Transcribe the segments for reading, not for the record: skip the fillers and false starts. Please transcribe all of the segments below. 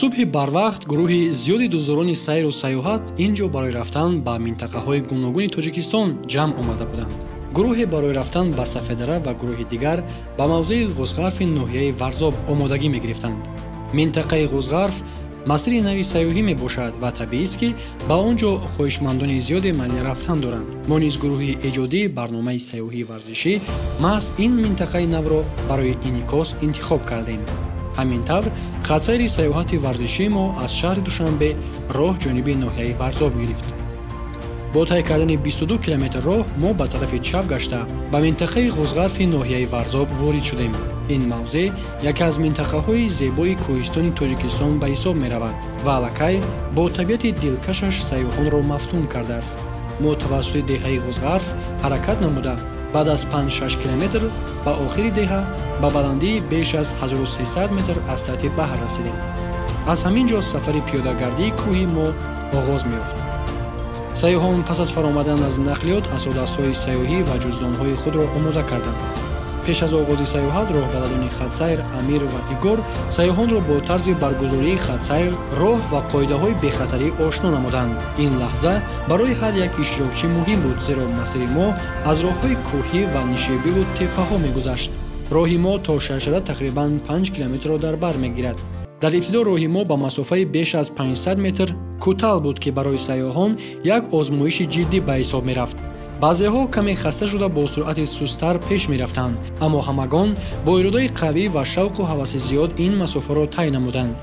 субҳи барвақт гурӯҳи зиёди дуздорони сайру сайёҳат ин ҷо барои рафтан ба минтақаҳои гуногуни Тоҷикистон ҷамъ омада буданд. гурӯҳе барои рафтан ба Сафедара ва гурӯҳи дигар ба мавзеи Ғузғарфи ноҳияи Варзоб омодагӣ мегирифтанд. Минтақаи Ғузғарф масири нави сайёҳӣ мебошад ва табиист ки ба он ҷо хоҳишмандони зиёде майли рафтан доранд. мо низ гурӯҳи эҷодии барномаи сайёҳии варзишӣ маҳз ин минтақаи навро барои инъикос интихоб кардем. ҳамин тавр хатсайри сайёҳати варзишии мо аз шаҳри Душанбе роҳ ҷониби ноҳияи Варзоб гирифт. бо тай кардани 22 километр роҳ мо ба тарафи чап гашта ба минтақаи Ғузғарфи ноҳияи Варзоб ворид шудем. ин мавзеъ яке аз минтақаҳои зебои кӯҳистони Тоҷикистон ба ҳисоб меравад ва аллакай бо табиати дилкашаш сайёҳонро мафтун кардааст. мо тавассути деҳаи Ғузғарф ҳаракат намуда баъд аз 5-6 километр ба охири деҳа ба баландии беш аз 1300 метр аз сатҳи баҳр расидем. аз ҳамин ҷо сафари пиёдагардии кӯҳи мо оғоз меёфт. сайёҳон пас аз фаромадан аз нақлиёт асодастҳои сайёҳӣ ва ҷуздонҳои худро омода карданд. пеш аз оғози сайёҳат роҳбаладони хатсайр Амир ва Игор сайёҳонро бо тарзи баргузории хатсайр, роҳ ва қоидаҳои бехатарӣ ошно намуданд. ин лаҳза барои ҳар як иштирокчӣ муҳим буд, зеро масири мо аз роҳҳои кӯҳӣ ва нишебиву теппаҳо мегузашт. роҳи мо то Шаршара тақрибан 5 километрро дар бар мегирад. дар ибтидо роҳи мо ба масофаи беш аз 500 метр кӯтал буд ки барои сайёҳон як озмоиши ҷиддӣ ба ҳисоб мерафт. баъзеҳо каме хаста шуда бо суръати сусттар пеш мерафтанд, аммо ҳамагон бо иродаи қавӣ ва шавқу ҳаваси зиёд ин масофаро тай намуданд.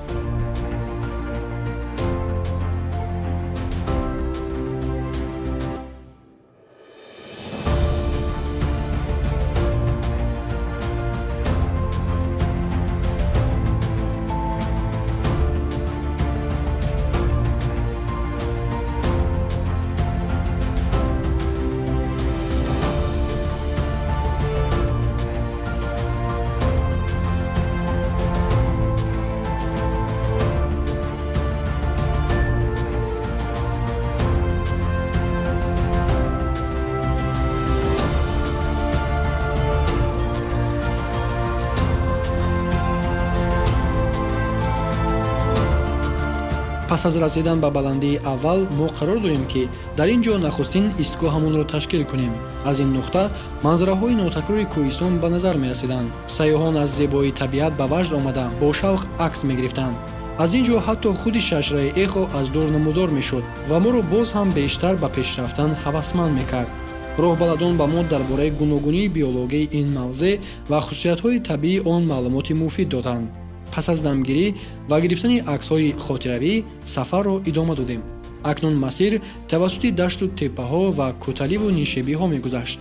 пас аз расидан ба баландии аввал мо қарор дорем ки дар ин ҷо нахустин истгоҳамонро ташкил кунем. аз ин нуқта манзараҳои нотакрори кӯҳистон ба назар мерасиданд. сайёҳон аз зебоии табиат ба ваҷд омада бо шавқ акс мегирифтанд. аз ин ҷо ҳатто худи Шаршараи Эхо аз дур намудор мешуд ва моро боз ҳам бештар ба пеш рафтан ҳавасманд мекард. роҳбаладон ба мо дар бораи гуногунии биологияи ин мавзеъ ва хусусиятҳои табиии он маълумоти муфид доданд. пас аз дамгирӣ ва гирифтани аксҳои хотиравӣ сафарро идома додем. акнун масир тавассути дашту теппаҳо ва кӯталиву нишебиҳо мегузашт.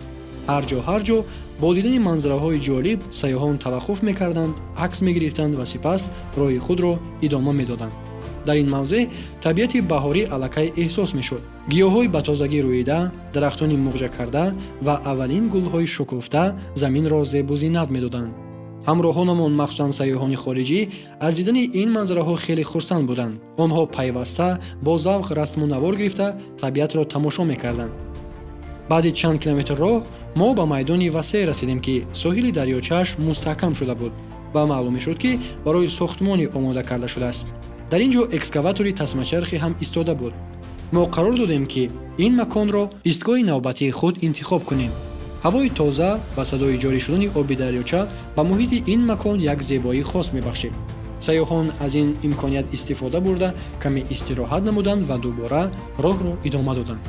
ҳар ҷо бо дидани манзараҳои ҷолиб сайёҳон таваққуф мекарданд, акс мегирифтанд ва сипас роҳи худро идома медоданд. дар ин мавзеъ табиати баҳорӣ аллакай эҳсос мешуд. гиёҳҳои ба тозагӣ рӯида, дарахтони муғҷа карда ва аввалин гулҳои шукуфта заминро зебу зинат медоданд. ҳамроҳонамон, махсусан сайёҳони хориҷӣ, аз дидани ин манзараҳо хеле хурсанд буданд. онҳо пайваста бо завқ расму навор гирифта табиатро тамошо мекарданд. баъди чанд километр роҳ мо ба майдони васеъ расидем ки соҳили дарёчааш мустаҳкам шуда буд ва маълум мешуд ки барои сохтмонӣ омода карда шудааст. дар ин ҷо экскаватори тасмачархи ҳам истода буд. мо қарор додем ки ин маконро истгоҳи навбатии худ интихоб кунем. ҳавои тоза ва садои ҷорӣ шудани оби дарёча ба муҳити ин макон як зебоии хос мебахшид. сайёҳон аз ин имконият истифода бурда каме истироҳат намуданд ва дубора роҳро идома доданд.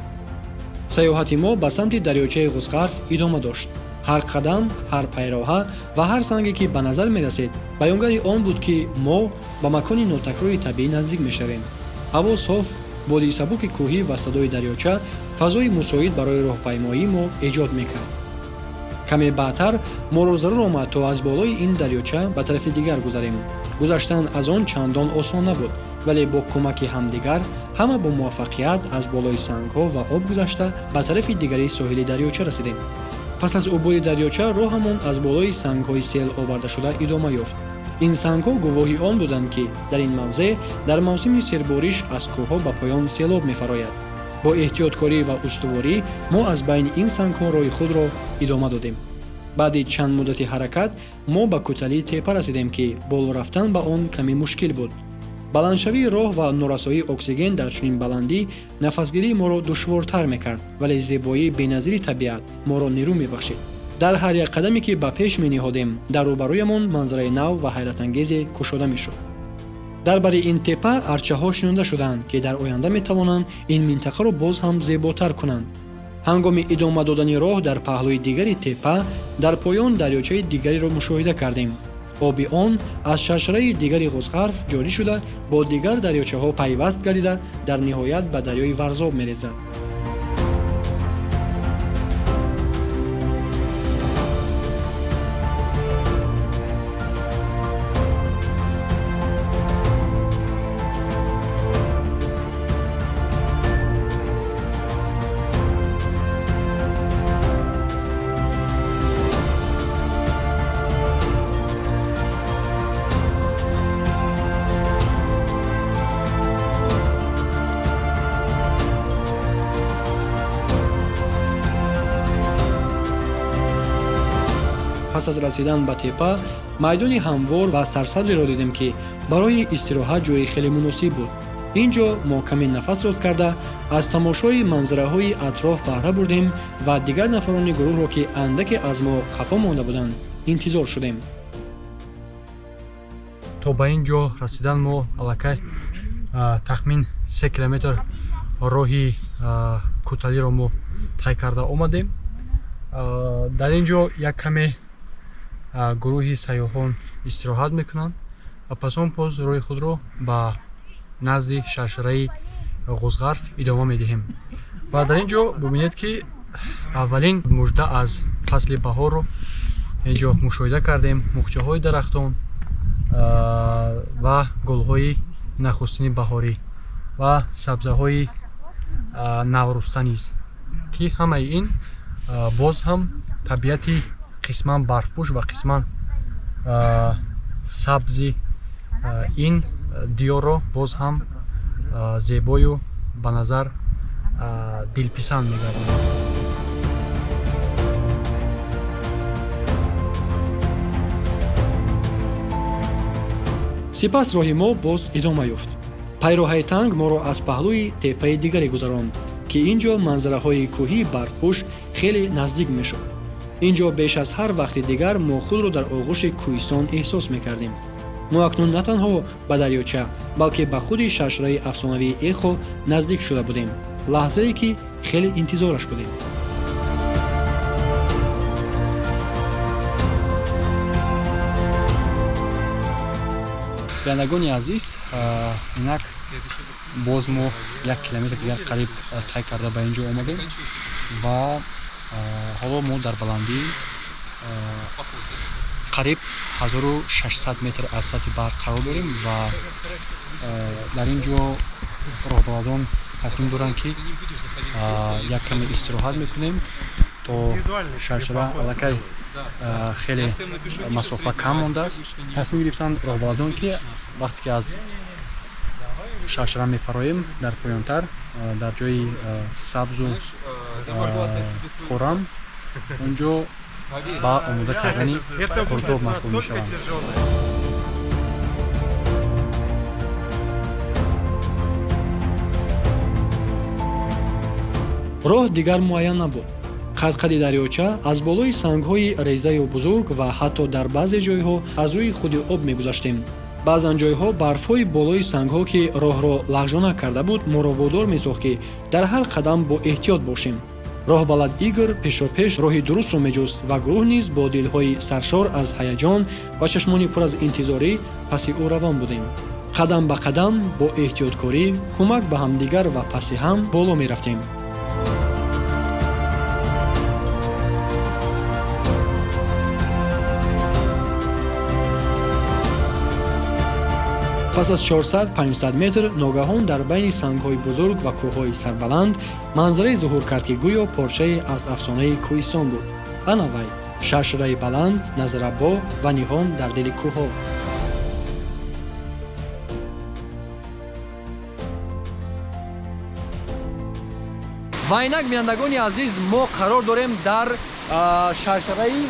сайёҳати мо ба самти дарёчаи Ғузғарф идома дошт. ҳар қадам, ҳар пайроҳа ва ҳар санге ки ба назар мерасед баёнгари он буд ки мо ба макони нотакрори табиӣ наздик мешавем. ҳаво соф, бодии сабуки кӯҳӣ ва садои дарёча фазои мусоид барои роҳпаймоии мо эҷод мекард. каме баъдтар моро зарур омад то аз болои ин дарёча ба тарафи дигар гузарем. гузаштан аз он чандон осон набуд, вале бо кӯмаки ҳамдигар ҳама бо муваффақият аз болои сангҳо ва об гузашта ба тарафи дигари соҳили дарёча расидем. пас аз убури дарёча роҳамон аз болои сангҳои сел овардашуда идома ёфт. ин сангҳо гувоҳи он буданд ки дар ин мавзеъ дар мавсими сербориш аз кӯҳҳо ба поён селоб мефарояд. бо эҳтиёткорӣ ва устуворӣ мо аз байни ин сангҳо роҳи худро идома додем. баъди чанд муддати ҳаракат мо ба кӯталии теппа расидем ки боло рафтан ба он каме мушкил буд. баландшавии роҳ ва норасоии оксиген дар чунин баландӣ нафасгирии моро душвортар мекард, вале зебоии беназири табиат моро нерӯ мебахшид. дар ҳар як қадаме ки ба пеш мениҳодем, дар рӯбарӯямон манзараи нав ва ҳайратангезе кушода мешуд. дар бари ин теппа арчаҳо шинода шуданд, ки дар оянда метавонанд ин минтақаро боз ҳам зеботар кунанд. ҳангоми идома додани роҳ дар паҳлӯи дигари теппа, дар поён дарёчаи дигареро мушоҳида кардем. оби он аз шаршараи дигари ғӯзғарф ҷорӣ шуда, бо дигар дарёчаҳо пайваст гардида, дар ниҳоят ба дарёи Варзоб мерезад. пас аз расидан ба теппа, майдони ҳамвор ва сарсабзеро дидем, ки барои истироҳат ҷойи хеле муносиб буд. ин ҷо мо каме нафас род карда, аз тамошои манзараҳои атроф баҳра бурдем ва дигар нафарони гурӯҳро, ки андаке аз мо қафо монда буданд, интизор шудем. то ба ин ҷо расидан мо аллакай тахмин 3 километр роҳи кӯталиро мо тай карда омадем. дар ин ҷо як каме гурӯҳи сайёҳон истироҳат мекунанд ва пас он поз роҳи худро ба назди шаршараи ғӯзғарф идома медиҳем. ва дар ин ҷо бубинед, ки аввалин мужда аз фасли баҳорро ин ҷо мушоҳида кардем. мухчаҳои дарахтон ва гулҳои нахустини баҳорӣ ва сабзаҳои навруста низ, ки ҳамаи ин боз ҳам табиати қисман барфпӯш ва қисман сабзи ин диёрро боз ҳам зебою ба назар дилписанд мегардонад. сипас роҳи мо боз идома ёфт. пайроҳаи танг моро аз паҳлӯи теппаи дигаре гузаронд, ки ин ҷо манзараҳои кӯҳии барфпӯш хеле наздик мешуд. ин ҷо беш аз ҳар вақти дигар мо худро дар оғӯши кӯҳистон эҳсос мекардем. мо акнун на танҳо ба дарёча, балки ба худи шаршараи афсонавии эхо наздик шуда будем. лаҳзае ки хеле интизораш будем. бинандагони азиз, инак боз мо 1 километр дигар қариб тай карда ба ин ҷо омадем ва ҳоло мо дар баландии қариб 1600 метр аз сатҳи баҳр қарор дорем ва дар ин ҷо роҳбарадон тасмим доранд, ки як каме истироҳат мекунем, то шаршара аллакай хеле масофа кам мондааст. тасмим гирифтанд роҳбарадон, ки вақте ки аз шаршара мефароем дар поёнтар, дар ҷои сабзу хӯрам, онҷо ба омода кардани пуртоб машғул мешаванд. роҳ дигар муайян набуд. қад-қади дарёча аз болои сангҳои резаю бузург ва ҳатто дар баъзе ҷойҳо аз рӯи худи об мегузаштем. баъзан ҷойҳо барфҳои болои сангҳо, ки роҳро лағжона карда буд, моро водор месохт, ки дар ҳар қадам бо эҳтиёт бошем. роҳбалад Игор пешопеш роҳи дурустро меҷуст ва гурӯҳ низ бо дилҳои саршор аз ҳаяҷон ва чашмони пур аз интизорӣ паси ӯ равон будем. қадам ба қадам бо эҳтиёткорӣ, кӯмак ба ҳамдигар ва паси ҳам боло мерафтем. пас аз 400-500 метр ногаҳон дар байни сангҳои бузург ва кӯҳҳои сарбаланд манзарае зуҳур кард, ки гӯё порчае аз афсонаи кӯҳистон буд. ана вай, шаршараи баланд, назарабо ва ниҳон дар дили кӯҳҳо. ва инак бинандагони азиз, мо қарор дорем дар шаршараи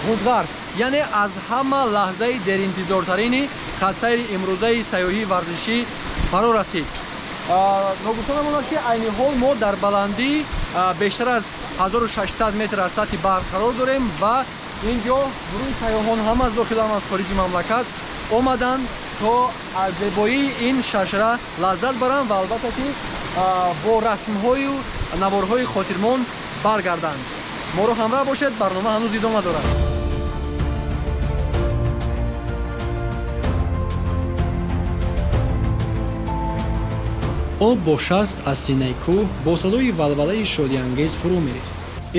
ғӯзғарф, яъне аз ҳама лаҳзаи деринтизортарини хатсайри имрӯзаи сайёҳии варзишӣ фаро расид. Ногуфта намонад ки айни ҳол мо дар баландӣ бештар аз 1600 метр аз сатҳи баҳр қарор дорем ва инҷо гурӯҳи сайёҳон ҳам аз дохил ҳам аз хориҷи мамлакат омаданд то аз зебоии ин шаршара лаззат баранд ва албатта ки бо расмҳою наворҳои хотирмон баргарданд. моро ҳамроҳ бошед, барнома ҳанӯз идома дорад. об бо шаст аз синаи кӯҳ бо садои валвалаи шодиангез фурӯ мерехт.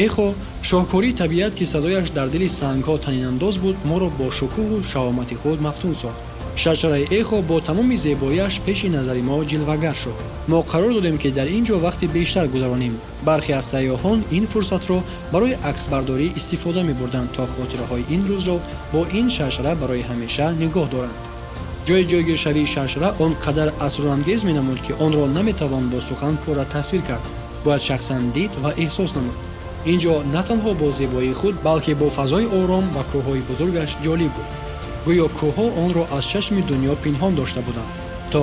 эхо шоҳкории табиат ки садояш дар дили сангҳо танинандоз буд, моро бо шукӯҳу шаҳомати худ мафтун сохт. шаршараи эхо бо тамоми зебоияш пеши назари мо ҷилвагар шуд. мо қарор додем ки дар ин ҷо вақти бештар гузаронем. бархе аз сайёҳон ин фурсатро барои аксбардорӣ истифода мебурданд то хотираҳои ин рӯзро бо ин шаршара барои ҳамеша нигоҳ доранд. ҷои ҷойгиршавии шаршара он қадар асрорангез менамуд ки онро наметавон бо сухан пурра тасвир кард. бояд шахсан дид ва эҳсос намуд. ин ҷо на танҳо бо зебоии худ, балки бо фазои ором ва кӯҳҳои бузургаш ҷолиб буд. гӯё кӯҳҳо онро аз чашми дунё пинҳон дошта буданд. то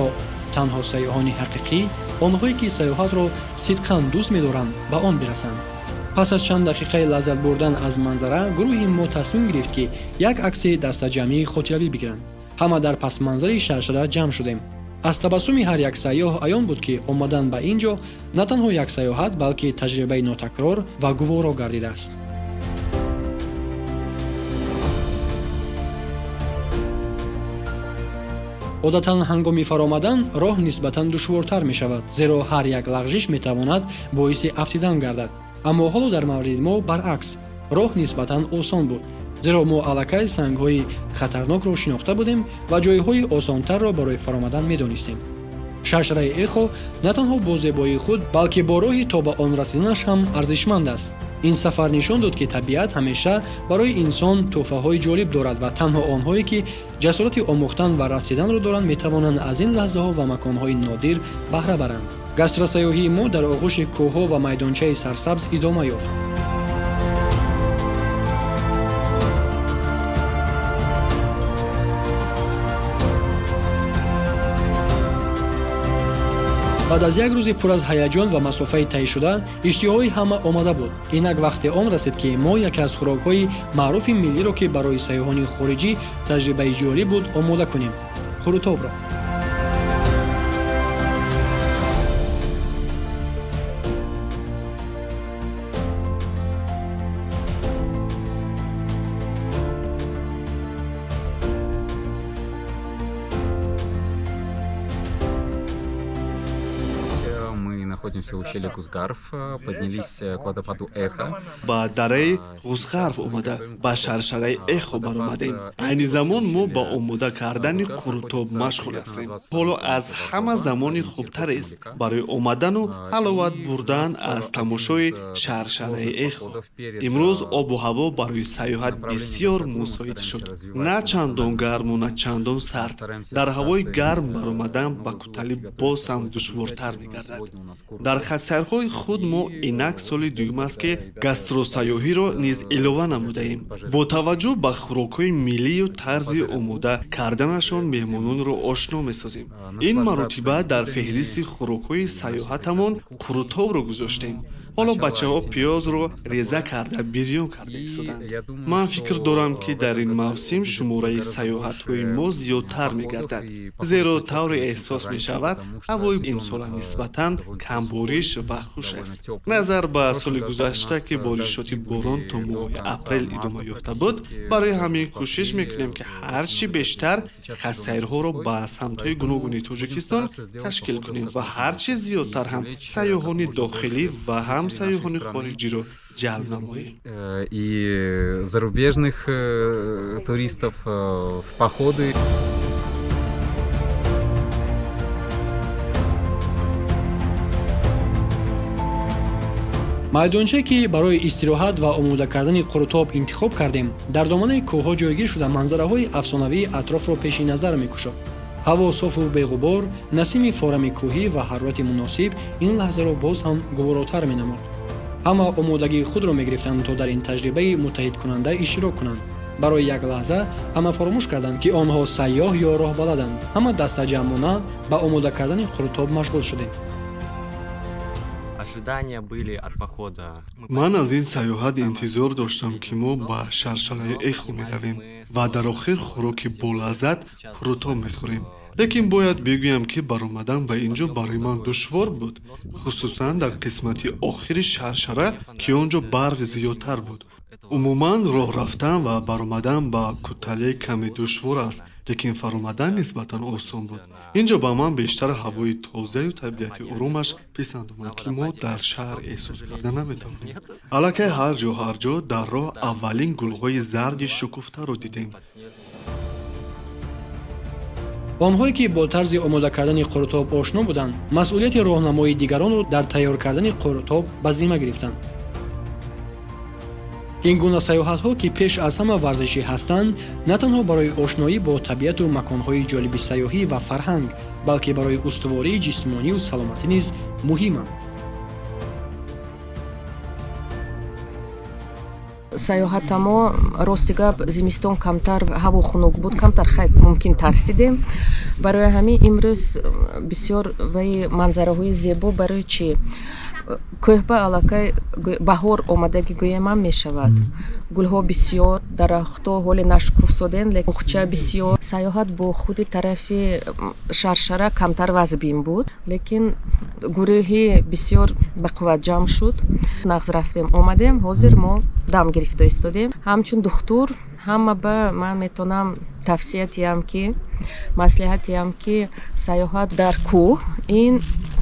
танҳо сайёҳони ҳақиқӣ, онҳое ки сайёҳатро сидқан дӯст медоранд, ба он бирасанд. пас аз чанд дақиқаи лаззат бурдан аз манзара, гурӯҳи мо тасмим гирифт ки як акси дастаҷамъии хотиравӣ бигиранд. ҳама дар пасманзари шаршара ҷамъ шудем. аз табассуми ҳар як сайёҳ аён буд ки омадан ба ин ҷо на танҳо як сайёҳат, балки таҷрибаи нотакрор ва гуворо гардидааст. одатан ҳангоми фаромадан роҳ нисбатан душвортар мешавад, зеро ҳар як лағжиш метавонад боиси афтидан гардад. аммо ҳоло дар мавриди мо баръакс, роҳ нисбатан осон буд, зеро мо аллакай сангҳои хатарнокро шинохта будем ва ҷойҳои осонтарро барои фаромадан медонистем. шаршараи эхо на танҳо бо зебоии худ, балки бо роҳи то ба он расиданаш ҳам арзишманд аст. ин сафар нишон дод ки табиат ҳамеша барои инсон тӯҳфаҳои ҷолиб дорад ва танҳо онҳое ки ҷасорати омӯхтан ва расиданро доранд метавонанд аз ин лаҳзаҳо ва маконҳои нодир баҳра баранд. гастрасаёҳии мо дар оғӯши кӯҳҳо ва майдончаи сарсабз идома ёфт. баъд аз як рӯзи пур аз ҳаяҷон ва масофаи тайшуда, иштиҳои ҳама омада буд. инак вақте он расид ки мо яке аз хӯрокҳои маъруфи миллиро ки барои сайёҳони хориҷӣ таҷрибаи ҷолиб буд омода кунем: хӯрутобро. Находимся в ущелье Кузгарф, поднялись к водопаду Эхо. Ба дараи Кузгарф омада ба шаршараи Эхо баромадем. Айни замон мо ба омода кардани қурутоб машғул ҳастем. ҳоло аз ҳама замони хубтарест барои омадану ҳаловат бурдан аз тамошои шаршараи Эхо. имрӯз обу ҳаво барои сайёҳат бисёр мусоид шуд. На чандон гарму на чандон сард. дар ҳавои гарм баромадан ба кӯтали боз ҳам душвортар мегардад. дар хатсайрҳои худ мо инак соли дуюм аст ки гастросаёҳиро низ илова намудаем. бо таваҷҷӯҳ ба хӯрокҳои миллию тарзи омода карданашон меҳмононро ошно месозем. ин маротиба дар феҳристи хӯрокҳои саёҳатамон қурутобро гузоштем. ҳоло бачаҳо пиёзро реза карда бирён карда истоданд. ман фикр дорам ки дар ин мавсим шумораи саёҳатҳои мо зиёдтар мегардад, зеро тавре эҳсос мешавад ҳавои имсола нисбатан камбориш ва хуш аст. назар ба соли гузашта ки боришоти борон то моҳи апрел идома ёфта буд, барои ҳамин кӯшиш мекунем ки ҳарчи бештар хатсайрҳоро ба самтҳои гуногуни Тоҷикистон ташкил кунем ва ҳарчи зиёдтар ҳам сайёҳони дохилӣ ва ҳам сайёҳони хориҷиро ҷалб намоем. И зарубежных туристов в походы. майдончае ки барои истироҳат ва омода кардани қурутоб интихоб кардем, дар доманаи кӯҳҳо ҷойгир шуда манзараҳои афсонавии атрофро пеши назар мекушод. ҳаво софу беғубор, насими форами кӯҳӣ ва ҳарорати муносиб ин лаҳзаро боз ҳам гуворотар менамуд. ҳама омодагии худро мегирифтанд то дар ин таҷрибаи муттаҳидкунанда иштирок кунанд. барои як лаҳза ҳама фаромӯш карданд ки онҳо сайёҳ ё роҳбаладанд. ҳама дастаҷамъона ба омода кардани қурутоб машғул шудем. ман аз ин саёҳат интизор доштам ки мо ба шаршараи эхо меравем ва дар охир хӯроки болаззат қурутоб мехӯрем. лекин бояд бигӯям ки баромадан ба ин ҷо барои ман душвор буд, хусусан дар қисмати охири шаршара ки он ҷо барф зиёдтар буд. умуман роҳ рафтан ва баромадан ба кӯтале каме душвор аст, лекин фаромадан нисбатан осон буд. ин ҷо ба ман бештар ҳавои тозаю табиати оромаш писанд омад ки мо дар шаҳр эҳсос карда наметавонем. аллакай ҳар ҷо дар роҳ аввалин гулҳои зарди шукуфтаро дидем. онҳое ки бо тарзи омода кардани қурутоб ошно буданд, масъулияти роҳнамои дигаронро дар тайёр кардани қурутоб ба зимма гирифтанд. ин гуна саёҳатҳо ки пеш аз ҳама варзишӣ ҳастанд, на танҳо барои ошноӣ бо табиату маконҳои ҷолиби сайёҳӣ ва фарҳанг, балки барои устувории ҷисмонию саломатӣ низ муҳиманд. саёҳатамо рости гап зимистон камтар ҳаво хунук буд, камтар хайт мумкин тарсидем. барои ҳамин имрӯз бисёр ваи манзараҳои зебо барои чӣ кӯҳба аллакай баҳор омадагӣ гӯямам мешавад. гулҳо бисёр, дарахтҳо ҳоли нашукуфсоден, лекин хуча бисёр. саёҳат бо худи тарафи шаршара камтар вазбин буд, лекин гурӯҳи бисёр ба қувват ҷамъ шуд. нағз рафтем омадем, ҳозир мо дам гирифта истодем. ҳамчун духтур ҳама ба ман метонам тавсиятиям ки маслиҳатиям ки саёҳат дар кӯҳ ин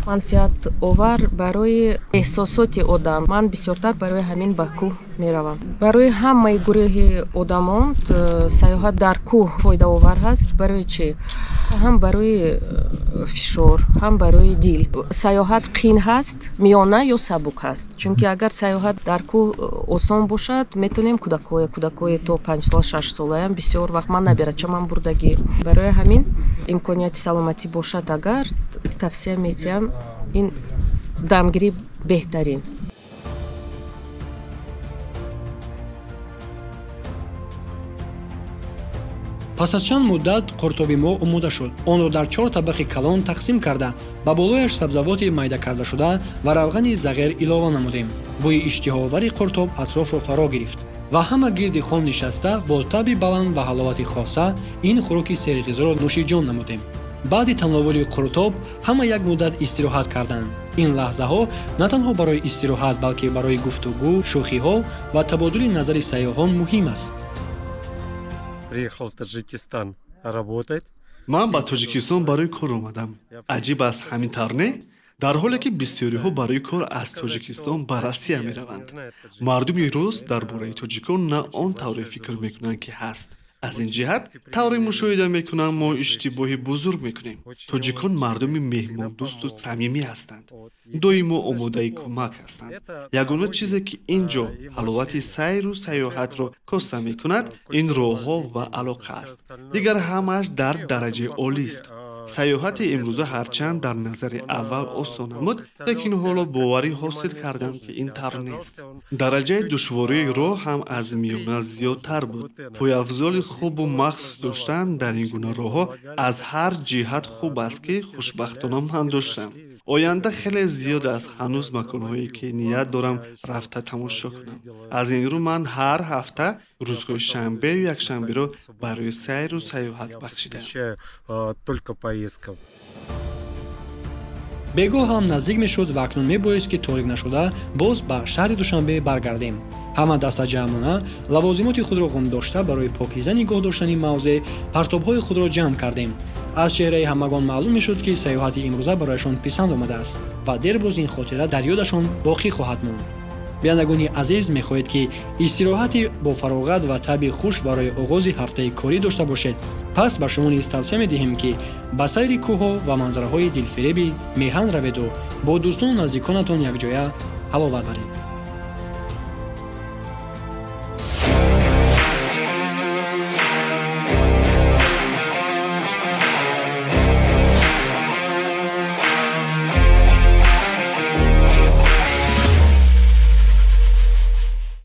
манфиат овар барои эҳсосоти одам. ман бисёртар барои ҳамин ба кӯҳ меравам. барои ҳамаи гурӯҳи одамон саёҳат дар кӯҳ фоидаовар ҳаст. барои чӣ? ҳам барои фишор, ҳам барои дил. саёҳат қин ҳаст, миёна ё сабук ҳаст. чунки агар саёҳат дар кӯҳ осон бошад, метонем кӯдакое то 5 сол 6 солаям бисёр вақт ман наберад чаман бурдагӣ. барои ҳамин имконияти саломатӣ бошад, агар тавсия метиҳам ин дамгирӣ беҳтарин. пас аз чанд муддат қуртоби мо омода шуд. онро дар 4 табақи калон тақсим карда, ба болояш сабзавоти майда кардашуда ва равғани зағир илова намудем. бӯи иштиҳоовари қуртоб атрофро фаро гирифт ва ҳама гирди хом нишаста бо таби баланд ва ҳаловати хоса ин хӯроки серғизоро нӯшиҷон намудем. баъди тановули қуртоб ҳама як муддат истироҳат карданд. ин лаҳзаҳо на танҳо барои истироҳат, балки барои гуфтугӯ, шӯхиҳо ва табодули назари сайёҳон муҳим аст. Приехал в Таджикистан работать. ман ба тоҷикистон барои кор омадам. аҷиб аст ҳамин тавр не? дар ҳоле ки бисёриҳо барои кор аз тоҷикистон ба Россия мераванд. мардуми рӯз дар бораи тоҷикон на он тавре фикр мекунанд ки ҳаст. аз ин ҷиҳат тавре мушоҳида мекунам мо иштибоҳи бузург мекунем. тоҷикон мардуми меҳмондӯсту самимӣ ҳастанд. доимо омодаи кӯмак ҳастанд. ягона чизе ки ин ҷо ҳаловати сайру саёҳатро коста мекунад, ин роҳҳо ва алоқа аст. дигар ҳамааш дар дараҷаи олист. саёҳати имрӯза ҳарчанд дар назари аввал осон намуд, лекин ҳоло боварӣ ҳосил кардам ки ин тавр нест. дараҷаи душвории роҳ ҳам аз миёна зиёдтар буд. пойафзоли хубу махсус доштан дар ин гуна роҳҳо аз ҳар ҷиҳат хуб аст ки хушбахтона ман доштам. оянда хеле зиёд аст ҳанӯз маконҳое ки ният дорам рафта тамошо кунам. аз ин рӯ ман ҳар ҳафта рӯзҳои шанбею якшанберо барои сайру саёҳат бахшидам. бегоҳ ҳам наздик мешуд ва акнун мебоист ки торик нашуда боз ба шаҳри душанбе баргардем. ҳама дастаҷамъона лавозимоти худро ғум дошта барои покиза нигоҳ доштани мавзеъ партобҳои худро ҷамъ кардем. аз чеҳраи ҳамагон маълум мешуд ки саёҳати имрӯза барояшон писанд омадааст ва дербоз ин хотира дар ёдашон боқӣ хоҳад монд. бинандагони азиз мехоҳед ки истироҳати бо фароғат ва таби хуш барои оғози ҳафтаи корӣ дошта бошед. пас ба шумо низ тавсия медиҳем ки ба сайри кӯҳҳо ва манзараҳои дилфиребӣ меҳан раведу бо дӯстону наздиконатон якҷоя ҳаловат баред.